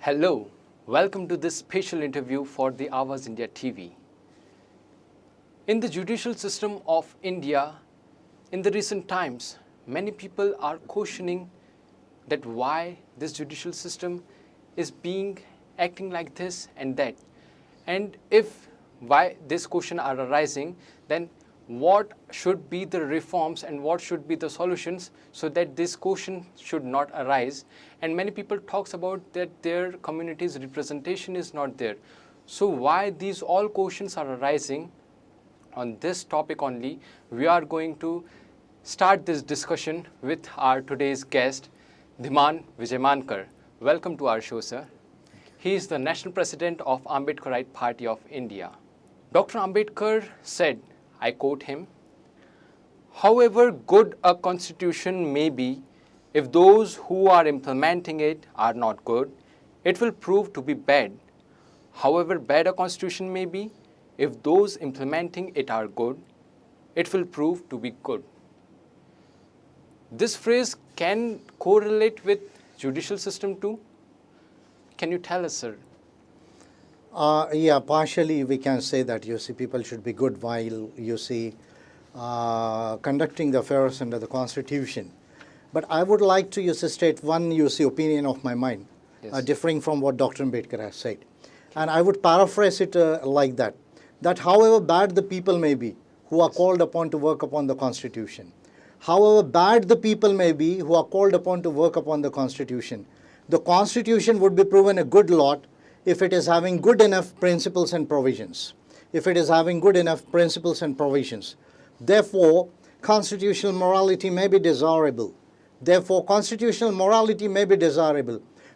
Hello, welcome to this special interview for the Awaaz India TV. In the judicial system of India, in the recent times, many people are questioning that why this judicial system is acting like this and that. And if why this question are arising, then what should be the reforms and what should be the solutions so that this question should not arise. And many people talks about that their community's representation is not there. So why these all questions are arising? On this topic only, we are going to start this discussion with our today's guest, Dhiman Vijaymankar. Welcome to our show, sir. He is the National President of Ambedkarite Party of India. Dr. Ambedkar said, I quote him, "However good a constitution may be, if those who are implementing it are not good, it will prove to be bad. However bad a constitution may be, if those implementing it are good, it will prove to be good." This phrase can correlate with judicial system too. Can you tell us, sir? Yeah, partially we can say that, people should be good while, conducting the affairs under the Constitution. But I would like to, state one, opinion of my mind, Yes. differing from what Dr. Ambedkar has said. And I would paraphrase it like that however bad the people may be who are called upon to work upon the Constitution, however bad the people may be who are called upon to work upon the Constitution would be proven a good lot if it is having good enough principles and provisions. Therefore, constitutional morality may be desirable.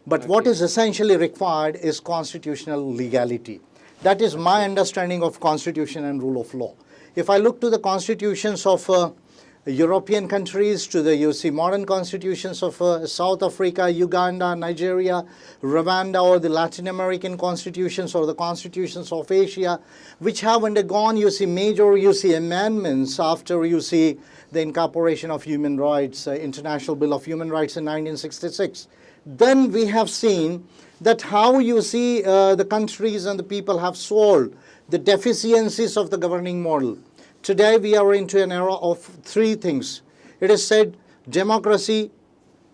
But what is essentially required is constitutional legality. That is my understanding of constitution and rule of law. If I look to the constitutions of European countries, to the modern constitutions of South Africa, Uganda, Nigeria, Rwanda, or the Latin American constitutions, or the constitutions of Asia, which have undergone major amendments after the incorporation of human rights, International Bill of Human Rights in 1966. Then we have seen that how the countries and the people have solved the deficiencies of the governing model. Today we are into an era of three things. It is said democracy,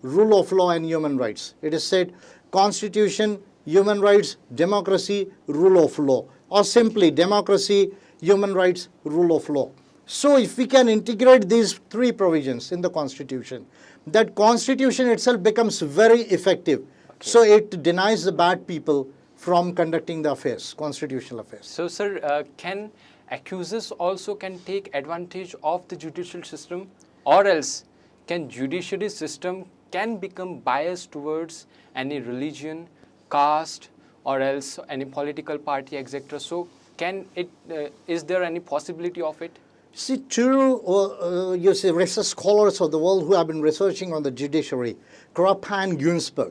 rule of law, and human rights. It is said constitution, human rights, democracy, rule of law, or simply democracy, human rights, rule of law. So if we can integrate these three provisions in the constitution, that constitution itself becomes very effective. Okay. So it denies the bad people from conducting the affairs, constitutional affairs. So, sir, can accusers also can take advantage of the judicial system, or else can judiciary system can become biased towards any religion, caste, or else any political party, etc. So can it is there any possibility of it? See, two research scholars of the world who have been researching on the judiciary, Krupp and Günzburg.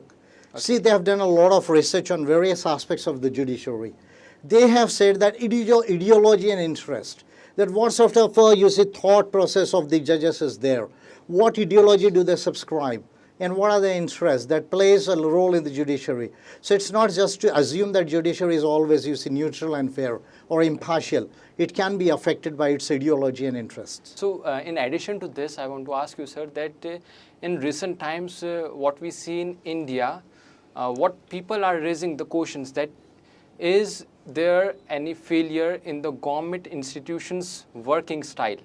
Okay. See, they have done a lot of research on various aspects of the judiciary. They have said that ideology and interest, that what sort of thought process of the judges is there, what ideology do they subscribe, and what are the interests that plays a role in the judiciary. So it's not just to assume that judiciary is always neutral and fair or impartial. It can be affected by its ideology and interests. So in addition to this, I want to ask you, sir, that in recent times what we see in India, what people are raising the questions that is there any failure in the government institutions working style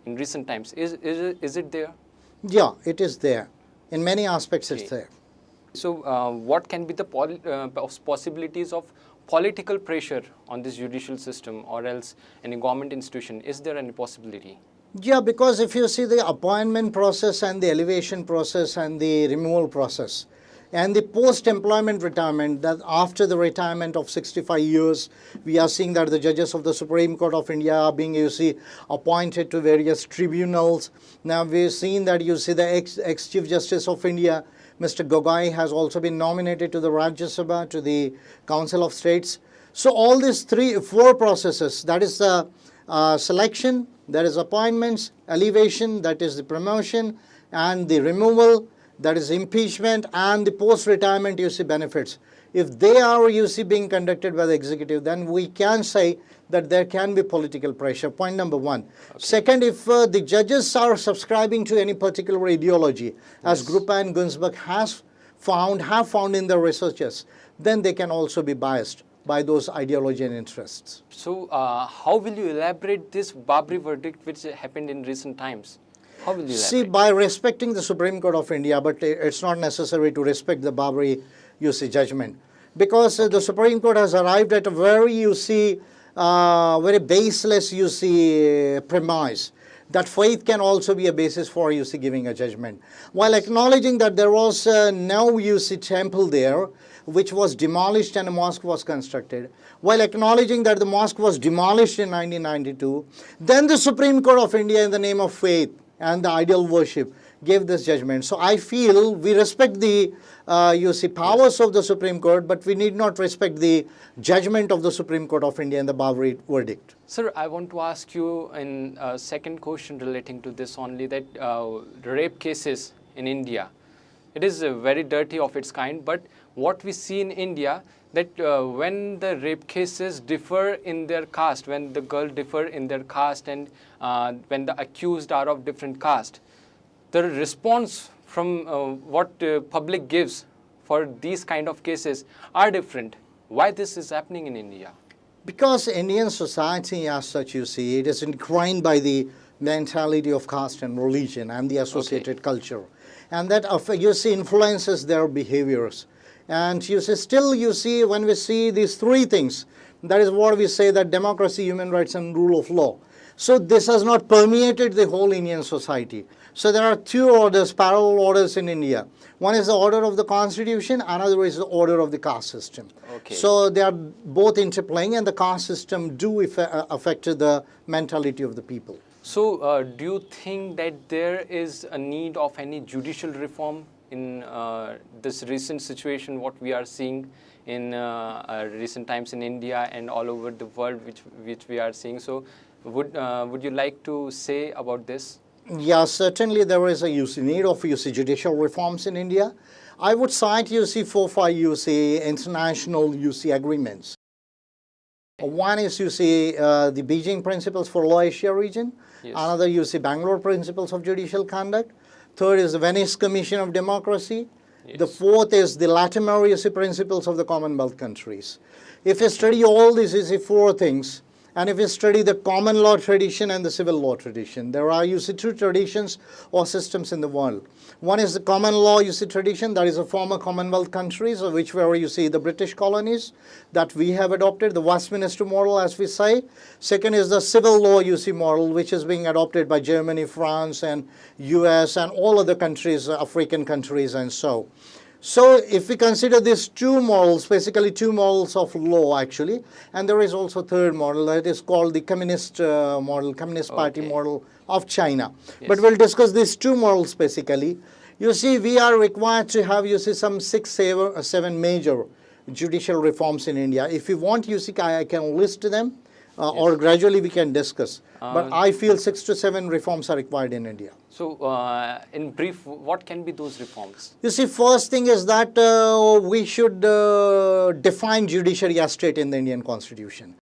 in recent times? Is it there? Yeah, it is there. In many aspects, okay. It's there. So what can be the possibilities of political pressure on this judicial system or else any government institution? Is there any possibility? Yeah, because if you see the appointment process and the elevation process and the removal process, and the post-employment retirement, that after the retirement of 65 years, we are seeing that the judges of the Supreme Court of India are being, appointed to various tribunals. Now we've seen that, the ex-Chief Justice of India, Mr. Gogoi, has also been nominated to the Rajya Sabha, to the Council of States. So all these four processes, that is the selection, that is appointments, elevation, that is the promotion, and the removal, that is impeachment and the post-retirement benefits, if they are being conducted by the executive, then we can say that there can be political pressure. Point number one. Okay. Second, if the judges are subscribing to any particular ideology, as Gruppa and Günzburg have found in their researches, then they can also be biased by those ideology and interests. So how will you elaborate this Babri verdict which happened in recent times? How will you elaborate? See, by respecting the Supreme Court of India, but it's not necessary to respect the Babri judgment, because the Supreme Court has arrived at a very very baseless premise that faith can also be a basis for giving a judgment, while acknowledging that there was no temple there which was demolished and a mosque was constructed, while acknowledging that the mosque was demolished in 1992, then the Supreme Court of India, in the name of faith and the ideal worship, gave this judgment. So I feel we respect the powers of the Supreme Court, but we need not respect the judgment of the Supreme Court of India and the Babri verdict. Sir, I want to ask you in a second question relating to this only, that rape cases in India, it is very dirty of its kind, but what we see in India, that when the rape cases differ in their caste, when the girl differ in their caste and when the accused are of different caste, the response from what public gives for these kind of cases are different. Why this is happening in India? Because Indian society as such, it is ingrained by the mentality of caste and religion and the associated culture. And that, influences their behaviors. And still when we see these three things, that is what we say, that democracy, human rights and rule of law. So this has not permeated the whole Indian society. So there are two orders, parallel orders in India. One is the order of the constitution, another is the order of the caste system. Okay. So they are both interplaying, and the caste system do affect the mentality of the people. So do you think that there is a need of any judicial reform in this recent situation, what we are seeing in recent times in India and all over the world, which we are seeing? So would you like to say about this? Yeah, certainly there is a need of judicial reforms in India. I would cite 4-5 international agreements. One is the Beijing Principles for Law Asia region. Yes. Another Bangalore Principles of Judicial Conduct. Third is the Venice Commission of Democracy. Yes. The fourth is the Latimer Principles of the Commonwealth countries. If you study all these four things, and if you study the common law tradition and the civil law tradition, there are two traditions or systems in the world. One is the common law tradition, that is the former Commonwealth countries, which were the British colonies that we have adopted, the Westminster model as we say. Second is the civil law model, which is being adopted by Germany, France and US and all other countries, African countries and so. So if we consider these two models, basically two models of law actually, and there is also a third model that is called the Communist model, Communist Party model of China. Yes. But we'll discuss these two models basically. We are required to have, some 6-7 major judicial reforms in India. If you want, I can list them or gradually we can discuss. But I feel 6 to 7 reforms are required in India. So, in brief, what can be those reforms? First thing is that we should define judiciary as state in the Indian Constitution.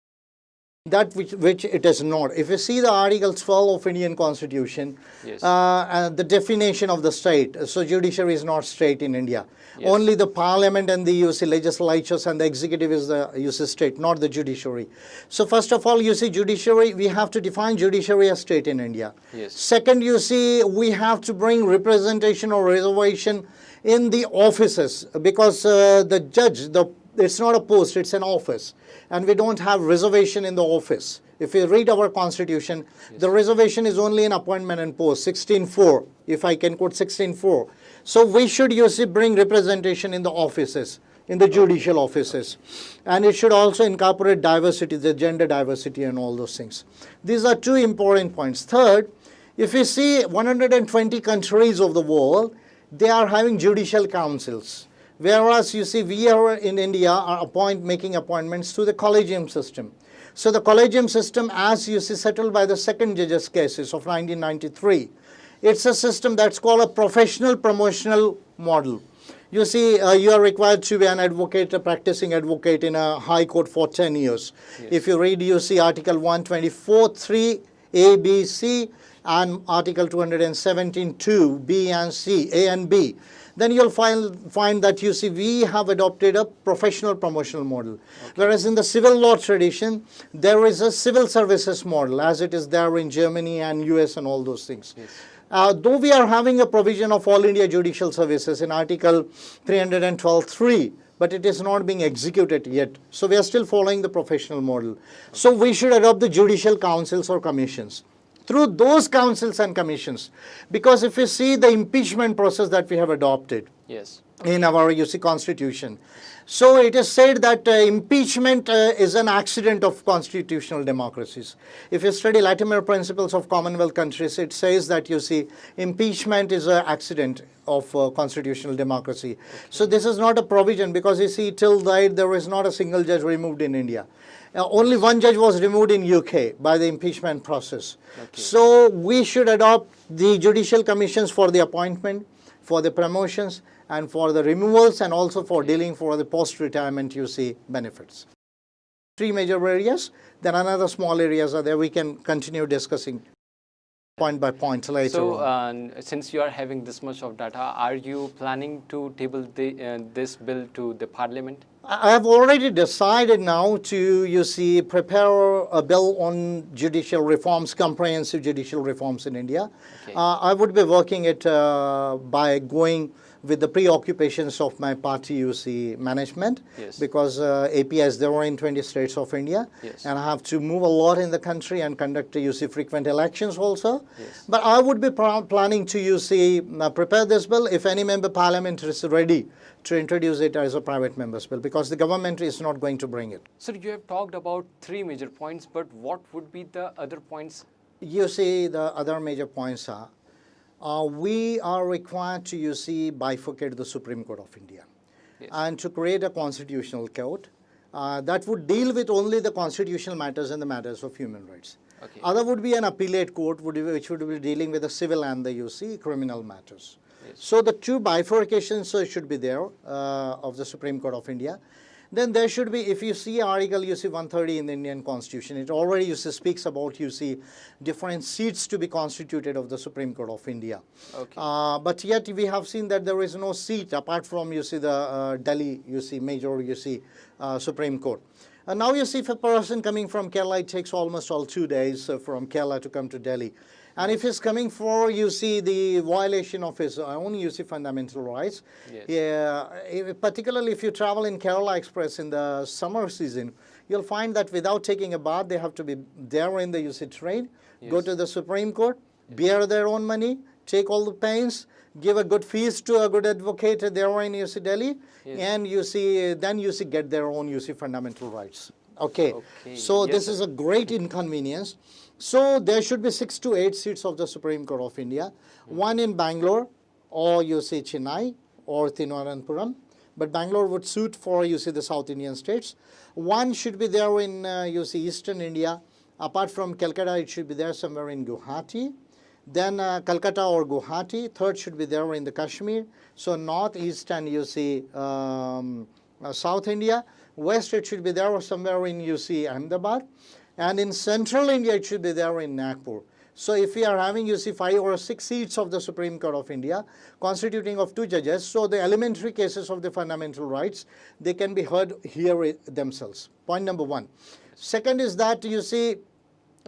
That which it is not. If you see the Article 12 of Indian Constitution, yes. The definition of the state, so judiciary is not state in India. Yes. Only the parliament and the legislatures and the executive is the state, not the judiciary. So first of all, judiciary, we have to define judiciary as state in India. Yes. Second, we have to bring representation or reservation in the offices, because the judge, it's not a post, it's an office. And we don't have reservation in the office. If you read our constitution, yes. The reservation is only in appointment and post, 16.4, if I can quote 16.4. So we should bring representation in the offices, in the judicial offices. And it should also incorporate diversity, the gender diversity and all those things. These are two important points. Third, if you see 120 countries of the world, they are having judicial councils. Whereas we are in India are making appointments to the collegium system. So the collegium system, as settled by the second judge's cases of 1993, It's a system that's called a professional promotional model. You see, you are required to be an advocate, a practicing advocate in a high court for 10 years. Yes. If you read, you see Article 124(3) A, B, C, and Article 217(2) B and C, A and B, then you'll find that you see we have adopted a professional promotional model. Okay. Whereas in the civil law tradition, there is a civil services model, as it is there in Germany and US and all those things. Yes. Though we are having a provision of All India Judicial Services in Article 312(3), but it is not being executed yet. So we are still following the professional model. Okay. So we should adopt the judicial councils or commissions. Through those councils and commissions, because if you see the impeachment process that we have adopted, yes, in our constitution, so it is said that impeachment is an accident of constitutional democracies. If you study Latimer Principles of Commonwealth countries, it says that impeachment is an accident of constitutional democracy. Okay. So this is not a provision, because you see till date there is not a single judge removed in India. Only one judge was removed in UK by the impeachment process. Okay. So we should adopt the judicial commissions for the appointment, for the promotions, and for the removals, and also for dealing for the post-retirement benefits. 3 major areas, then another small areas are there. We can continue discussing point by point later. So since you are having this much of data, are you planning to table this bill to the parliament? I have already decided now to, prepare a bill on judicial reforms, comprehensive judicial reforms in India. Okay. I would be working it by going with the preoccupations of my party, management, yes, because APIs, there are in 20 states of India, yes, and I have to move a lot in the country and conduct, frequent elections also. Yes. But I would be planning to, prepare this bill if any member parliament is ready to introduce it as a private member's bill, because the government is not going to bring it. So you have talked about 3 major points, but what would be the other points? The other major points are, we are required to, bifurcate the Supreme Court of India, yes, and to create a constitutional court that would deal with only the constitutional matters and the matters of human rights. Okay. Other would be an appellate court which would be dealing with the civil and the criminal matters. Yes. So the 2 bifurcations should be there of the Supreme Court of India. Then there should be, if you see Article 130 in the Indian Constitution, it already speaks about different seats to be constituted of the Supreme Court of India. Okay. But yet we have seen that there is no seat apart from the Delhi major Supreme Court. And now if a person coming from Kerala, it takes almost all 2 days from Kerala to come to Delhi. And if he's coming for, the violation of his own, fundamental rights, yes, particularly if you travel in Kerala Express in the summer season, you'll find that without taking a bath, they have to be there in the train, yes, go to the Supreme Court, yes, bear their own money, take all the pains, give a good fees to a good advocate there in Delhi, yes, and then get their own fundamental rights. Okay. So yes, this is a great inconvenience. So there should be 6 to 8 seats of the Supreme Court of India, one in Bangalore or Chennai or Thiruvananthapuram, but Bangalore would suit for the South Indian states. One should be there in Eastern India. Apart from Calcutta, it should be there somewhere in Guwahati. Then Calcutta or Guwahati. Third should be there in the Kashmir. So North, East, and South India. West, it should be there somewhere in Ahmedabad. And in Central India, it should be there in Nagpur. So if we are having 5 or 6 seats of the Supreme Court of India, constituting of 2 judges, so the elementary cases of the fundamental rights, they can be heard here themselves. Point number 1. Second is that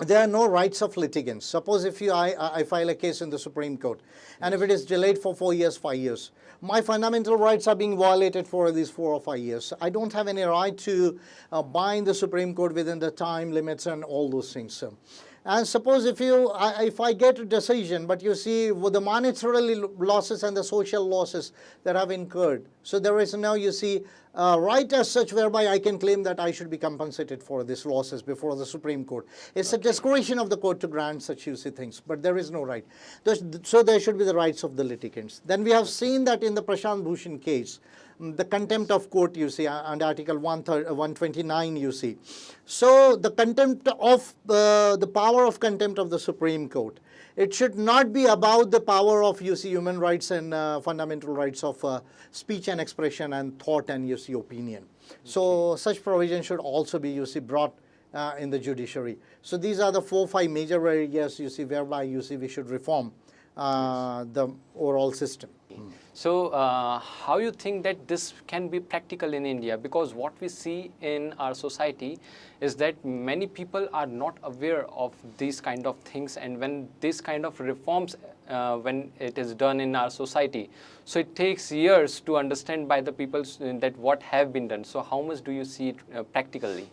there are no rights of litigants. Suppose if I file a case in the Supreme Court, and if it is delayed for 4 years, 5 years, my fundamental rights are being violated for these 4 or 5 years. I don't have any right to bind the Supreme Court within the time limits and all those things. And suppose if I get a decision, but with the monetary losses and the social losses that have incurred, so there is now right as such whereby I can claim that I should be compensated for these losses before the Supreme Court. It's a discretion of the court to grant such things, but there is no right. So there should be the rights of the litigants. Then we have seen that in the Prashant Bhushan case, the contempt of court, you see, under Article 129, you see. So the contempt of the power of contempt of the Supreme Court. It should not be about the power of, you see, human rights and fundamental rights of speech and expression and thought and, you see, opinion. So such provision should also be, you see, brought in the judiciary. So these are the 4-5 major areas, you see, whereby, you see, we should reform the overall system. So how you think that this can be practical in India? Because what we see in our society is that many people are not aware of these kind of things, and when this kind of reforms, when it is done in our society, so it takes years to understand by the people that what have been done. So how much do you see it practically?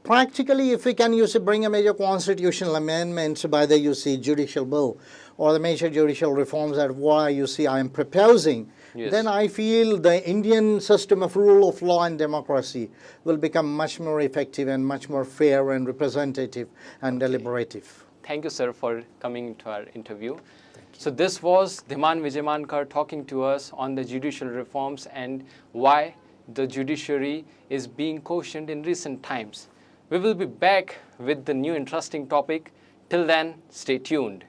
Practically, if we can, you see, bring a major constitutional amendments by the, you see, judicial bill or the major judicial reforms that why, you see, I am proposing, Yes. then I feel the Indian system of rule of law and democracy will become much more effective and much more fair and representative and deliberative. Thank you, sir, for coming to our interview. So this was Dhiman Vijaymankar talking to us on the judicial reforms and why the judiciary is being questioned in recent times. We will be back with the new interesting topic. Till then, stay tuned.